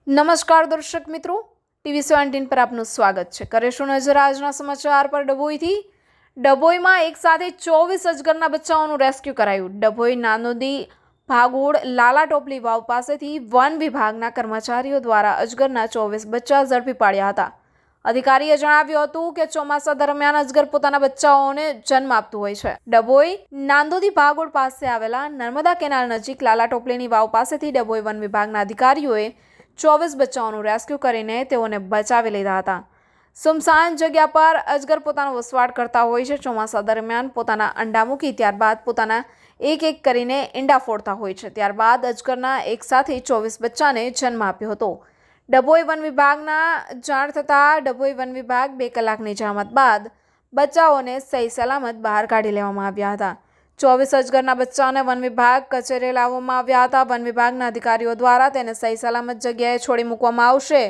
નમસ્કાર દર્શક મિત્રો, ટીવી 17 પર આપનું સ્વાગત છે। કરીશું નજર આજના સમાચાર પર। ડભોઈમાં એક સાથે 24 અજગરના બચ્ચાઓનું રેસ્ક્યુ કરાયું। ડભોઈ નાનોદી ભાગોળ લાલા ટોપલી વાવ પાસેથી વન વિભાગના કર્મચારીઓ દ્વારા અજગરના 24 બચ્ચા ઝડપી પાડ્યા હતા। અધિકારીએ જણાવ્યું હતું કે ચોમાસા દરમિયાન અજગર પોતાના બચ્ચાઓને જન્મ આપતું હોય છે। ડભોઈ નાંદોદી ભાગોળ પાસે આવેલા નર્મદા કેનાલ નજીક લાલા ટોપલીની વાવ પાસેથી ડભોઈ વન વિભાગના અધિકારીઓએ 24 બચ્ચાઓનું રેસ્ક્યુ કરીને તેઓને બચાવી લીધા હતા। સુમસાન જગ્યા પર અજગર પોતાનો વસવાટ કરતા હોય છે। ચોમાસા દરમિયાન પોતાના અંડા મૂકી ત્યારબાદ પોતાના એક કરીને ઈંડા ફોડતા હોય છે। ત્યારબાદ અજગરના એક સાથે 24 બચ્ચાને જન્મ આપ્યો હતો। ડભોઈ વન વિભાગના જાણ થતાં ડભોઈ વન વિભાગ 2 કલાકની જહેમત બાદ બચ્ચાઓને સહી સલામત બહાર કાઢી લેવામાં આવ્યા હતા। 24 અજગરના બચ્ચાઓને વન વિભાગ કચેરીએ લાવવામાં આવ્યા હતા। વન વિભાગના અધિકારીઓ દ્વારા તેને સહી સલામત જગ્યાએ છોડી મૂકવામાં આવશે